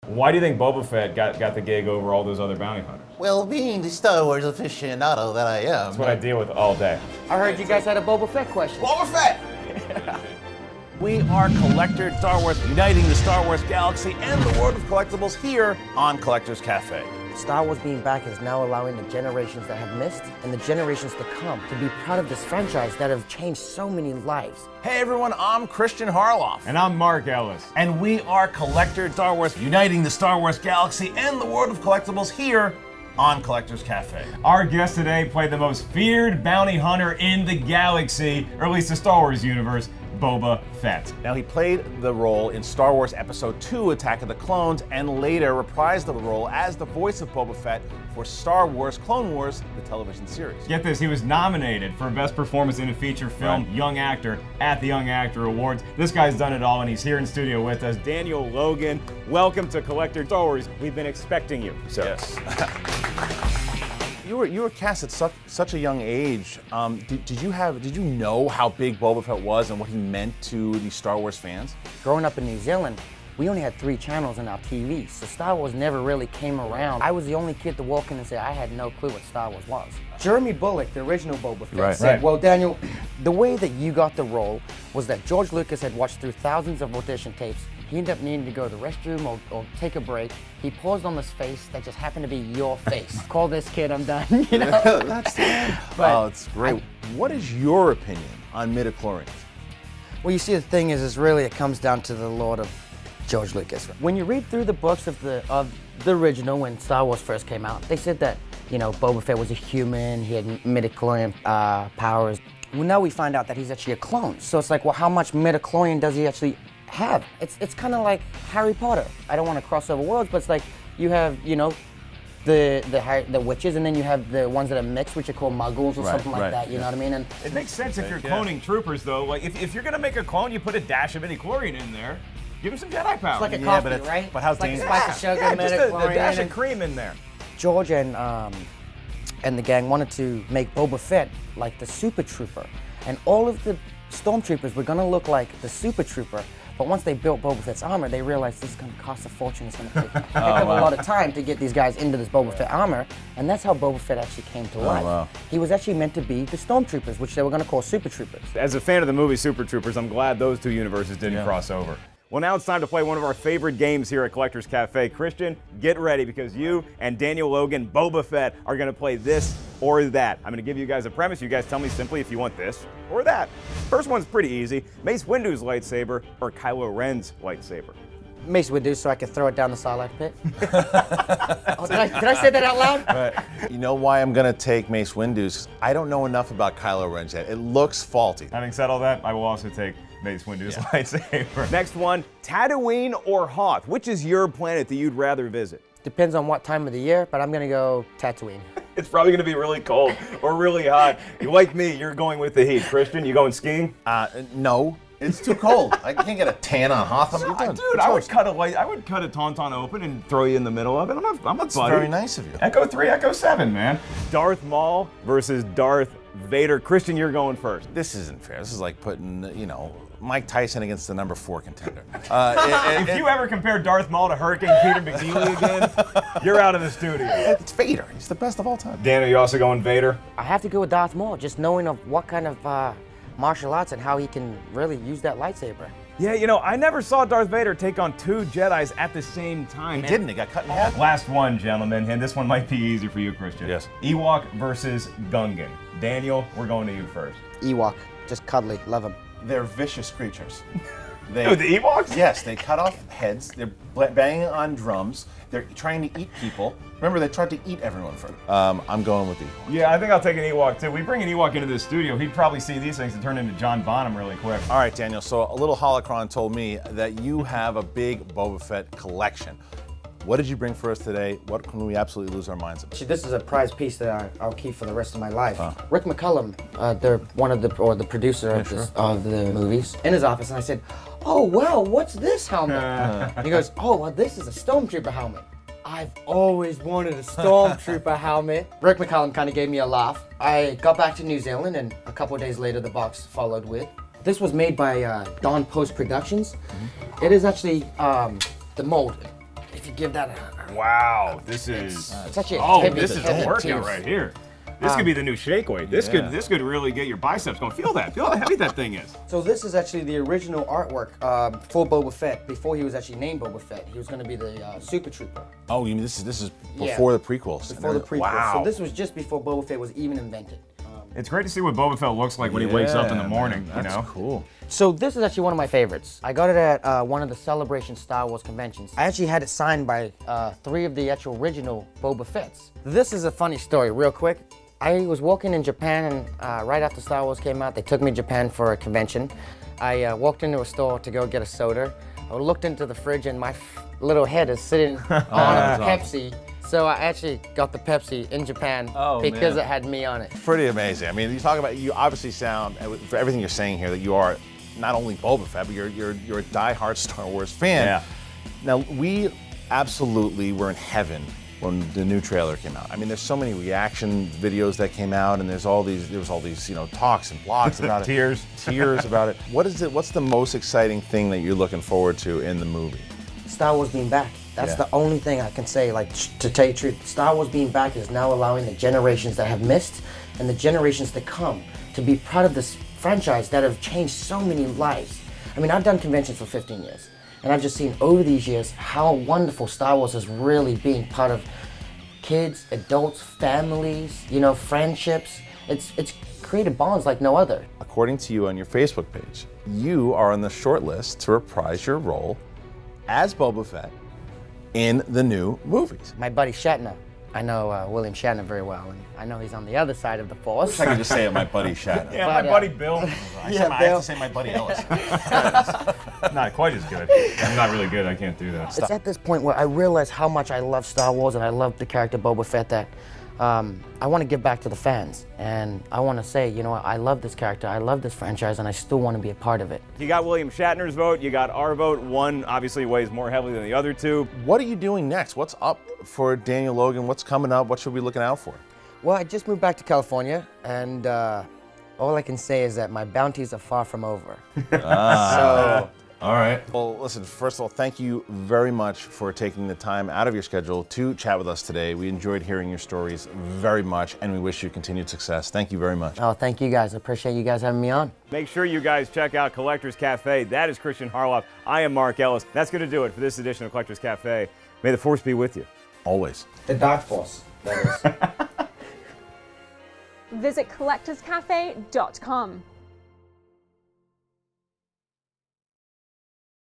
Why do you think Boba Fett got the gig over all those other bounty hunters? Well, being the Star Wars aficionado that I am. That's what I deal with all day. I heard you guys had a Boba Fett question. Boba Fett! We are Collector Star Wars, uniting the Star Wars galaxy and the world of collectibles here on Collector's Cafe. Star Wars being back is now allowing the generations that have missed and the generations to come to be proud of this franchise that have changed so many lives. Hey everyone, I'm Christian Harloff. And I'm Mark Ellis. And we are Collector Star Wars, uniting the Star Wars galaxy and the world of collectibles here on Collector's Cafe. Our guest today played the most feared bounty hunter in the galaxy, or at least the Star Wars universe, Boba Fett. Now, he played the role in Star Wars Episode 2, Attack of the Clones, and later reprised the role as the voice of Boba Fett for Star Wars Clone Wars, the television series. Get this, he was nominated for Best Performance in a Feature Film, Young Actor, at the Young Actor Awards. This guy's done it all, and he's here in studio with us. Daniel Logan, welcome to Collector Star Wars. We've been expecting you, sir. Yes. You were cast at such a young age. Did you know how big Boba Fett was and what he meant to the Star Wars fans? Growing up in New Zealand, we only had 3 channels in our TV, so Star Wars never really came around. I was the only kid to walk in and say I had no clue what Star Wars was. Jeremy Bulloch, the original Boba Fett, said, well, Daniel, the way that you got the role was that George Lucas had watched through thousands of audition tapes. He ended up needing to go to the restroom or take a break. He paused on this face that just happened to be your face. Call this kid, I'm done, you know? Oh, it's great. What is your opinion on midichlorians? Well, you see, the thing is really it comes down to the Lord of George Lucas. When you read through the books of the original, when Star Wars first came out, they said that, you know, Boba Fett was a human, he had midichlorian powers. Well, now we find out that he's actually a clone. So it's like, well, how much midichlorian does he actually have? It's kind of like Harry Potter. I don't want to cross over worlds, but it's like you have, you know, the witches, and then you have the ones that are mixed, which are called muggles or something like that, you know what I mean? And it makes sense if you're cloning troopers, though. Like, if you're gonna make a clone, you put a dash of midichlorian in there. Give him some Jedi power. it's like a coffee, right? But how it's dangerous? like a spice of sugar, just a midichlorian, dash of and cream in there. George and the gang wanted to make Boba Fett like the Super Trooper, and all of the stormtroopers were gonna look like the Super Trooper. But once they built Boba Fett's armor, they realized this is going to cost a fortune. It's going to take a lot of time to get these guys into this Boba Fett armor, and that's how Boba Fett actually came to life. Wow. He was actually meant to be the Stormtroopers, which they were going to call Super Troopers. As a fan of the movie Super Troopers, I'm glad those two universes didn't cross over. Well, now it's time to play one of our favorite games here at Collector's Cafe. Christian, get ready, because you and Daniel Logan, Boba Fett, are going to play this or that. I'm going to give you guys a premise. You guys tell me simply if you want this or that. First one's pretty easy. Mace Windu's lightsaber or Kylo Ren's lightsaber? Mace Windu, so I could throw it down the Sarlacc pit. Did I say that out loud? You know why I'm gonna take Mace Windu's? I don't know enough about Kylo Ren's yet. It looks faulty. Having said all that, I will also take Mace Windu's lightsaber. Next one, Tatooine or Hoth? Which is your planet that you'd rather visit? Depends on what time of the year, but I'm going to go Tatooine. It's probably going to be really cold or really hot. Like me, you're going with the heat. Christian, you going skiing? No. It's too cold. I can't get a tan on Hoth. Dude, I would cut a tauntaun open and throw you in the middle of it. I'm a That's buddy. very nice of you. Echo 3, Echo 7, man. Darth Maul versus Darth Vader. Christian, you're going first. This isn't fair. This is like putting, you know, Mike Tyson against the number 4 contender. If you ever compare Darth Maul to Hurricane Peter McNeely again, you're out of the studio. It's Vader. He's the best of all time. Dan, are you also going Vader? I have to go with Darth Maul, just knowing of what kind of martial arts and how he can really use that lightsaber. Yeah, you know, I never saw Darth Vader take on 2 Jedis at the same time. He didn't. He got cut in half. Last one, gentlemen, and this one might be easy for you, Christian. Yes. Ewok versus Gungan. Daniel, we're going to you first. Ewok, just cuddly, love him. They're vicious creatures. Dude, the Ewoks? Yes, they cut off heads. They're banging on drums. They're trying to eat people. Remember, they tried to eat everyone first. I'm going with the Ewok. Yeah, I think I'll take an Ewok too. We bring an Ewok into the studio, he'd probably see these things and turn into John Bonham really quick. All right, Daniel, so a little holocron told me that you have a big Boba Fett collection. What did you bring for us today? What can we absolutely lose our minds about? This is a prized piece that I'll keep for the rest of my life. Rick McCullum, they're the producer of the movies, in his office, and I said, "Oh well, what's this helmet?" And he goes, "Oh well, this is a Stormtrooper helmet." I've always wanted a Stormtrooper helmet. Rick McCullum kind of gave me a laugh. I got back to New Zealand, and a couple of days later, the box followed with. This was made by Dawn Post Productions. It is actually the mold. to give that a... Wow, this is. It's actually a Oh, heavy, this is heavy a workout tears. right here. This could be the new shake weight. This could really get your biceps going. Feel that. Feel how heavy that thing is. So this is actually the original artwork for Boba Fett. Before he was actually named Boba Fett, he was going to be the Super Trooper. Oh, you mean this is before the prequels? Before the prequel. Wow. So this was just before Boba Fett was even invented. It's great to see what Boba Fett looks like when he wakes up in the Yeah, morning. man, You that's know. cool. So this is actually one of my favorites. I got it at one of the Celebration Star Wars conventions. I actually had it signed by 3 of the actual original Boba Fetts. This is a funny story, real quick. I was walking in Japan, and right after Star Wars came out, they took me to Japan for a convention. I walked into a store to go get a soda. I looked into the fridge, and my little head is sitting on a Pepsi. So I actually got the Pepsi in Japan because it had me on it. Pretty amazing. I mean, you talk about, you obviously sound, for everything you're saying here, that you are not only Boba Fett, but you're a diehard Star Wars fan. Yeah. Now, we absolutely were in heaven when the new trailer came out. I mean, there's so many reaction videos that came out, and there was all these, talks and blogs about it. Tears about it. What's the most exciting thing that you're looking forward to in the movie? Star Wars being back. That's the only thing I can say, like, to tell you the truth. Star Wars being back is now allowing the generations that have missed and the generations to come to be part of this franchise that have changed so many lives. I mean, I've done conventions for 15 years, and I've just seen over these years how wonderful Star Wars is really being part of kids, adults, families, friendships. It's created bonds like no other. According to you on your Facebook page, you are on the short list to reprise your role as Boba Fett in the new movies. My buddy Shatner. I know William Shatner very well, and I know he's on the other side of the Force. I could just say it, my buddy Shatner. Yeah, But, my buddy Bill. I have to say my buddy Ellis. Not quite as good. I'm not really good. I can't do that. It's at this point where I realize how much I love Star Wars and I love the character Boba Fett that I want to give back to the fans. And I want to say, I love this character, I love this franchise, and I still want to be a part of it. You got William Shatner's vote. You got our vote. One obviously weighs more heavily than the other two. What are you doing next? What's up for Daniel Logan? What's coming up? What should we be looking out for? Well, I just moved back to California, and all I can say is that my bounties are far from over. So, All right. Well, listen, first of all, thank you very much for taking the time out of your schedule to chat with us today. We enjoyed hearing your stories very much, and we wish you continued success. Thank you very much. oh, thank you guys. I appreciate you guys having me on. Make sure you guys check out Collector's Cafe. That is Christian Harloff. I am Mark Ellis. That's going to do it for this edition of Collector's Cafe. May the Force be with you. Always. The Dark Force, that is. Visit collectorscafe.com.